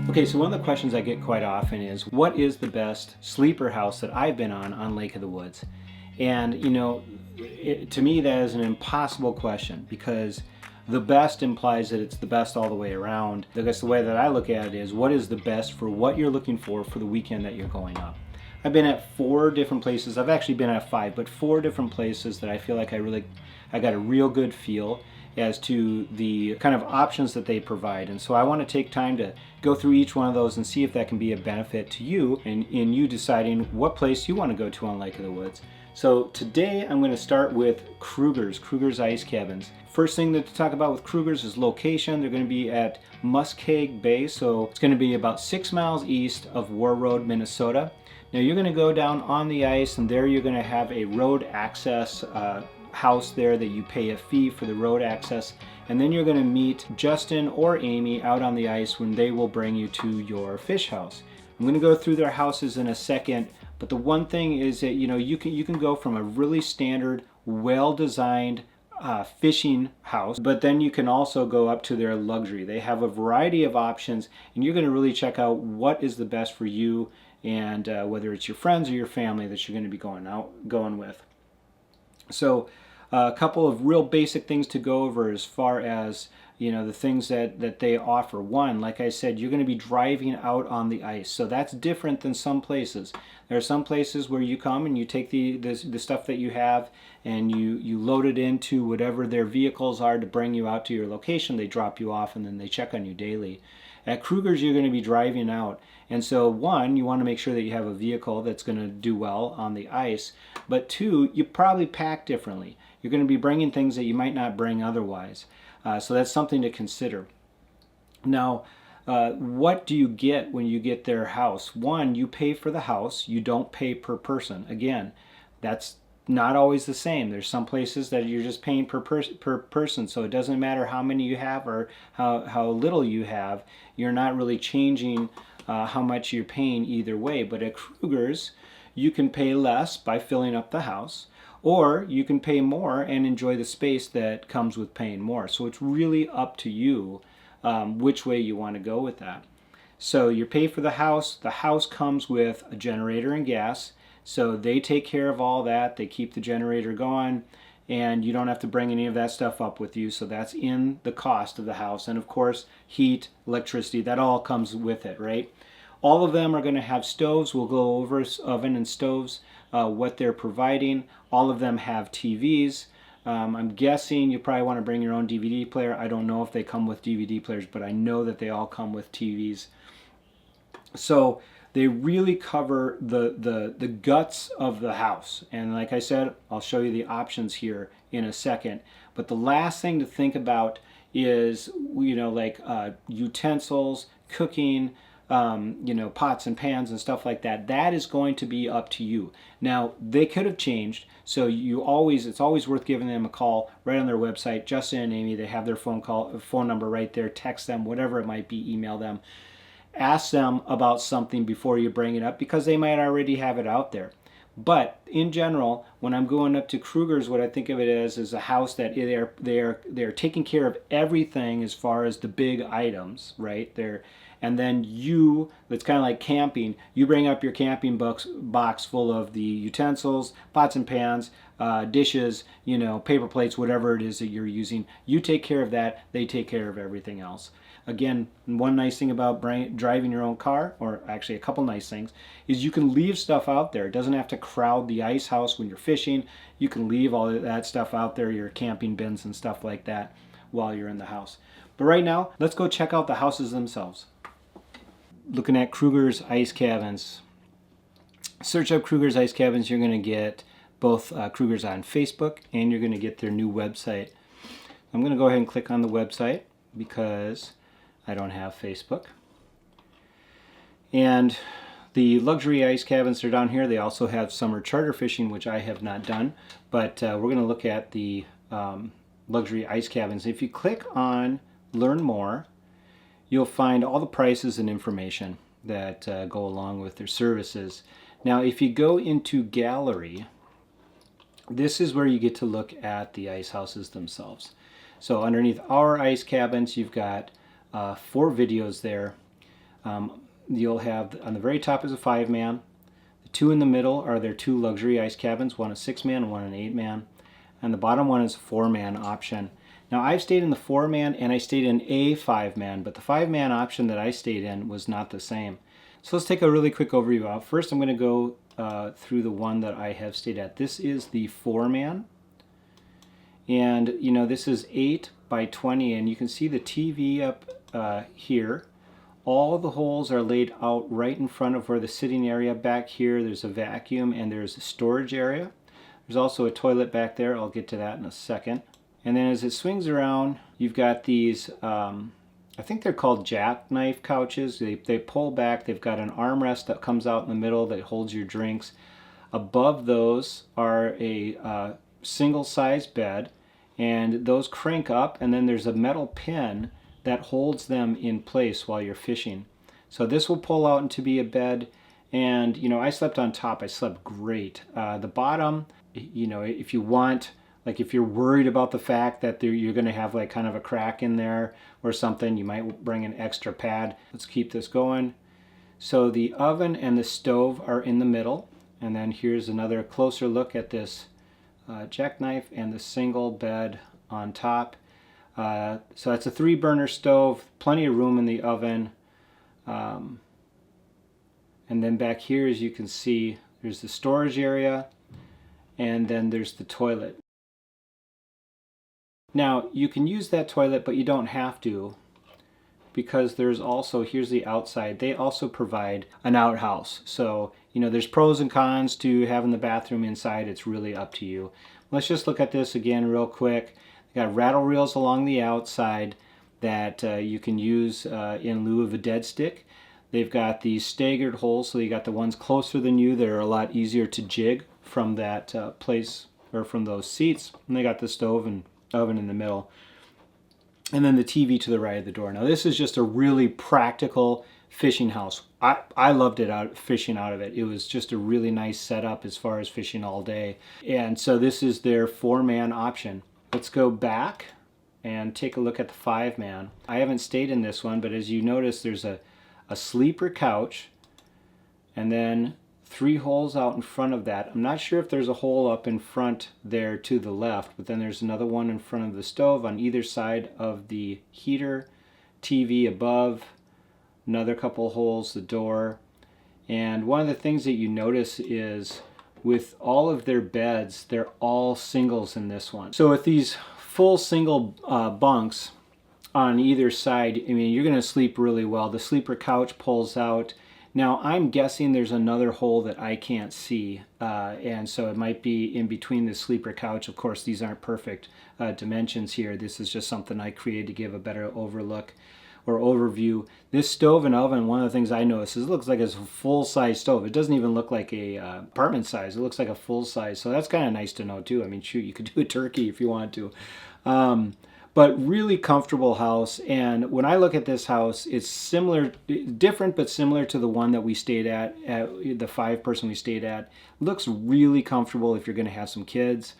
Okay, so one of the questions I get quite often is, what is the best sleeper house that I've been on Lake of the Woods? And to me that is an impossible question, because the best implies that it's the best all the way around. I guess the way that I look at it is, what is the best for what you're looking for the weekend that you're going up? I've been at 4 different places. I've actually been at 5, but 4 different places that I feel like I got a real good feel as to the kind of options that they provide. And so I want to take time to go through each one of those and see if that can be a benefit to you in you deciding what place you want to go to on Lake of the Woods. So today I'm going to start with Krueger's Ice Cabins. First thing to talk about with Krueger's is location. They're going to be at Muskeg Bay, so it's going to be about 6 miles east of War Road, Minnesota. Now you're going to go down on the ice, and there you're going to have a road access house there that you pay a fee for the road access, and then you're going to meet Justin or Amy out on the ice when they will bring you to your fish house. I'm going to go through their houses in a second, but the one thing is that you can go from a really standard, well-designed fishing house, but then you can also go up to their luxury. They have a variety of options, and you're going to really check out what is the best for you, and whether it's your friends or your family that you're going to be going with. So a couple of real basic things to go over as far as the things that they offer. One, like I said, you're going to be driving out on the ice, so that's different than some places. There are some places where you come and you take the stuff that you have and you load it into whatever their vehicles are to bring you out to your location. They drop you off and then they check on you daily. At Krueger's, you're going to be driving out, and so one, you want to make sure that you have a vehicle that's going to do well on the ice, but two, you probably pack differently. You're going to be bringing things that you might not bring otherwise. So that's something to consider. Now, what do you get when you get their house? One, you pay for the house. You don't pay per person. Again, that's not always the same. There's some places that you're just paying per person, so it doesn't matter how many you have or how little you have. You're not really changing how much you're paying either way. But at Krueger's, you can pay less by filling up the house, or you can pay more and enjoy the space that comes with paying more. So it's really up to you which way you want to go with that. So you pay for the house. The house comes with a generator and gas, so they take care of all that. They keep the generator going, and you don't have to bring any of that stuff up with you, so that's in the cost of the house. And of course, heat, electricity, that all comes with it, right? All of them are going to have stoves. We'll go over oven and stoves, what they're providing. All of them have TVs. I'm guessing you probably want to bring your own DVD player. I don't know if they come with DVD players, but I know that they all come with TVs. So they really cover the guts of the house. And like I said, I'll show you the options here in a second. But the last thing to think about is, like utensils, cooking, pots and pans and stuff like that. That is going to be up to you. Now, they could have changed, so it's always worth giving them a call right on their website. Justin and Amy, they have their phone number right there. Text them, whatever it might be, email them. Ask them about something before you bring it up, because they might already have it out there. But in general, when I'm going up to Krueger's, what I think of it as is a house that they're taking care of everything as far as the big items, right? And then it's kind of like camping. You bring up your camping box full of the utensils, pots and pans, dishes, paper plates, whatever it is that you're using. You take care of that. They take care of everything else. Again, one nice thing about driving your own car, or actually a couple nice things, is you can leave stuff out there. It doesn't have to crowd the ice house when you're fishing. You can leave all of that stuff out there, your camping bins and stuff like that, while you're in the house. But right now, let's go check out the houses themselves. Looking at Krueger's Ice Cabins. Search up Krueger's Ice Cabins. You're going to get both Krueger's on Facebook, and you're going to get their new website. I'm going to go ahead and click on the website because I don't have Facebook. And the luxury ice cabins are down here. They also have summer charter fishing, which I have not done, but we're going to look at the luxury ice cabins. If you click on Learn More, you'll find all the prices and information that go along with their services. Now, if you go into Gallery, this is where you get to look at the ice houses themselves. So underneath our ice cabins, you've got 4 videos there. You'll have, on the very top is a 5-man. The two in the middle are their 2 luxury ice cabins, one a 6-man and one an 8-man. And the bottom one is a 4-man option. Now I've stayed in the 4-man and I stayed in a 5-man, but the 5-man option that I stayed in was not the same. So let's take a really quick overview. First I'm going to go through the one that I have stayed at. This is the 4-man. And you know, this is 8 by 20, and you can see the TV up here. All the holes are laid out right in front of where the sitting area. Back here there's a vacuum and there's a storage area. There's also a toilet back there. I'll get to that in a second. And then as it swings around, you've got these, I think they're called jackknife couches. They pull back. They've got an armrest that comes out in the middle that holds your drinks. Above those are a single size bed, and those crank up, and then there's a metal pin that holds them in place while you're fishing. So this will pull out into be a bed, and you know, I slept on top. I slept great. The bottom, you know, if you want, like if you're worried about the fact that you're going to have like kind of a crack in there or something, you might bring an extra pad. Let's keep this going. So the oven and the stove are in the middle, and then here's another closer look at this jackknife and the single bed on top. So it's a 3-burner stove, plenty of room in the oven. And then back here, as you can see, there's the storage area, and then there's the toilet. Now, you can use that toilet, but you don't have to, because there's also, here's the outside, they also provide an outhouse. So, you know, there's pros and cons to having the bathroom inside. It's really up to you. Let's just look at this again real quick. They got rattle reels along the outside that you can use in lieu of a dead stick. They've got these staggered holes, so you got the ones closer than you that are a lot easier to jig from that place, or from those seats. And they got the stove and oven in the middle. And then the TV to the right of the door. Now this is just a really practical fishing house. I loved it fishing out of it. It was just a really nice setup as far as fishing all day. And so this is their 4-man option. Let's go back and take a look at the 5-man. I haven't stayed in this one, but as you notice, there's a sleeper couch and then 3 holes out in front of that. I'm not sure if there's a hole up in front there to the left, but then there's another one in front of the stove on either side of the heater, TV above, another couple holes, the door. And one of the things that you notice is with all of their beds, they're all singles in this one. So with these full single bunks on either side, I mean, you're going to sleep really well. The sleeper couch pulls out. Now, I'm guessing there's another hole that I can't see, and so it might be in between the sleeper couch. Of course, these aren't perfect dimensions here. This is just something I created to give a better overlook or overview. This stove and oven, one of the things I noticed is it looks like it's a full-size stove. It doesn't even look like a apartment size. It looks like a full size, so that's kind of nice to know too. I mean, shoot, you could do a turkey if you wanted to. But really comfortable house. And when I look at this house, it's similar, different, but similar to the one that we stayed at the 5-person we stayed at. Looks really comfortable if you're going to have some kids.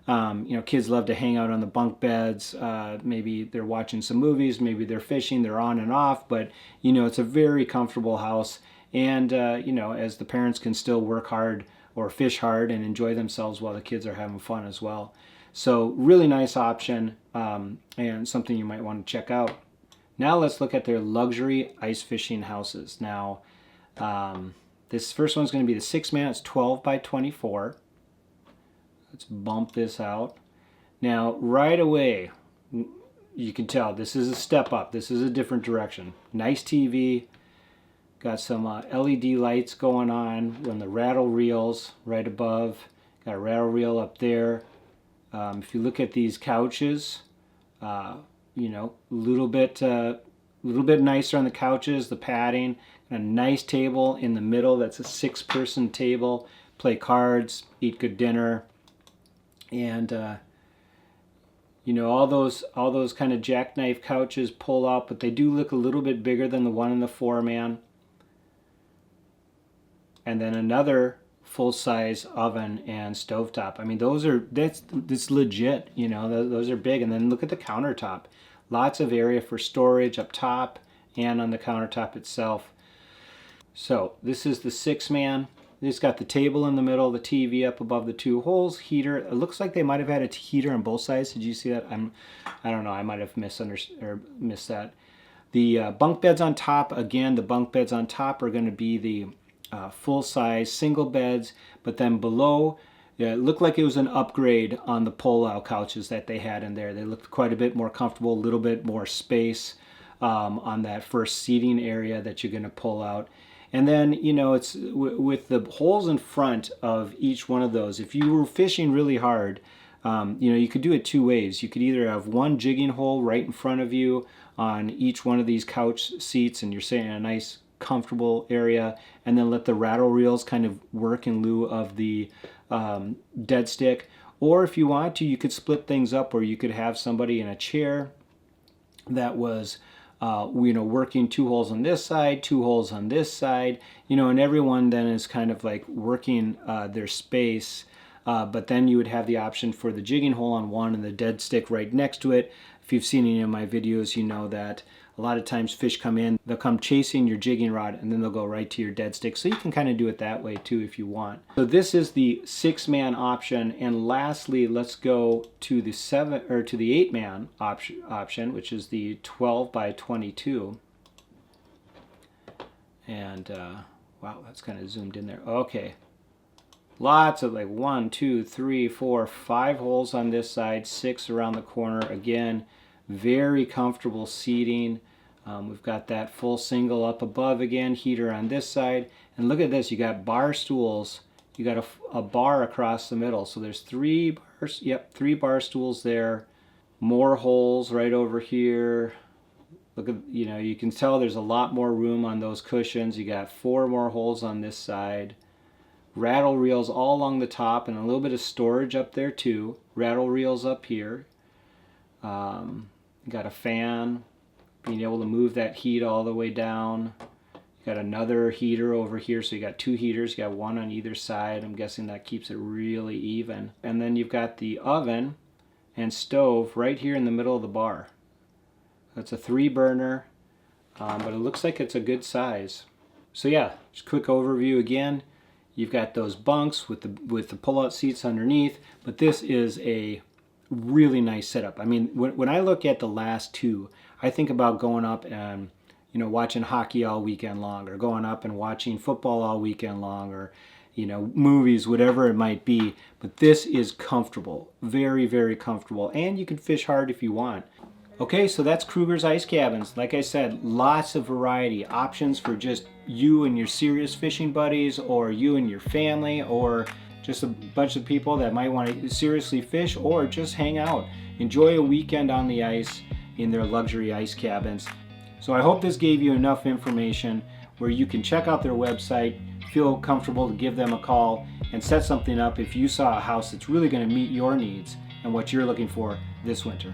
You know, kids love to hang out on the bunk beds. Maybe they're watching some movies, maybe they're fishing, they're on and off, but you know, it's a very comfortable house. And you know, as the parents can still work hard or fish hard and enjoy themselves while the kids are having fun as well. So really nice option, and something you might want to check out. Now let's look at their luxury ice fishing houses. Now, this first one's going to be the 6-man. It's 12 by 24. Let's bump this out. Now, right away, you can tell this is a step up. This is a different direction. Nice TV. Got some LED lights going on the rattle reels right above. Got a rattle reel up there. If you look at these couches, you know, a little bit nicer on the couches, the padding, a nice table in the middle. That's a 6-person table. Play cards, eat good dinner, and you know, all those kind of jackknife couches pull out, but they do look a little bit bigger than the one in the 4-man. And then another full-size oven and stovetop. I mean, that's legit, you know, those are big. And then look at the countertop. Lots of area for storage up top and on the countertop itself. So this is the 6-man. It's got the table in the middle, the TV up above the 2 holes, heater. It looks like they might have had a heater on both sides. Did you see that? I don't know. I might have misunderstood or missed that. The bunk beds on top. Again, the bunk beds on top are going to be the full-size single beds, but then below, it looked like it was an upgrade on the pull-out couches that they had in there. They looked quite a bit more comfortable, a little bit more space on that first seating area that you're going to pull out. And then, you know, it's with the holes in front of each one of those. If you were fishing really hard, you know, you could do it 2 ways. You could either have one jigging hole right in front of you on each one of these couch seats, and you're sitting in a nice, comfortable area, and then let the rattle reels kind of work in lieu of the dead stick. Or if you want to, you could split things up where you could have somebody in a chair that was you know, working 2 holes on this side, 2 holes on this side, you know, and everyone then is kind of like working their space, but then you would have the option for the jigging hole on one and the dead stick right next to it. If you've seen any of my videos, you know that a lot of times fish come in, they'll come chasing your jigging rod, and then they'll go right to your dead stick. So you can kind of do it that way too if you want. So this is the 6-man option, and lastly, let's go to the 8-man option, which is the 12 by 22. And wow, that's kind of zoomed in there. Okay, lots of like 1, 2, 3, 4, 5 holes on this side, 6 around the corner. Again, very comfortable seating. We've got that full single up above again, heater on this side. And look at this, you got bar stools. You got a bar across the middle. So there's 3 bars, yep, 3 bar stools there. More holes right over here. Look at, you know, you can tell there's a lot more room on those cushions. You got 4 more holes on this side. Rattle reels all along the top, and a little bit of storage up there too. Rattle reels up here. Got a fan, being able to move that heat all the way down. You got another heater over here, so you got 2 heaters. You got 1 on either side. I'm guessing that keeps it really even. And then you've got the oven and stove right here in the middle of the bar. That's a 3 burner, but it looks like it's a good size. So yeah, just quick overview again. You've got those bunks with the pull-out seats underneath, but this is a really nice setup. I mean, when I look at the last 2, I think about going up and, you know, watching hockey all weekend long, or going up and watching football all weekend long, or, you know, movies, whatever it might be. But this is comfortable, very, very comfortable, and you can fish hard if you want. Okay, so that's Krueger's Ice Cabins. Like I said, lots of variety, options for just you and your serious fishing buddies, or you and your family, or just a bunch of people that might want to seriously fish or just hang out. Enjoy a weekend on the ice in their luxury ice cabins. So I hope this gave you enough information where you can check out their website, feel comfortable to give them a call, and set something up if you saw a house that's really going to meet your needs and what you're looking for this winter.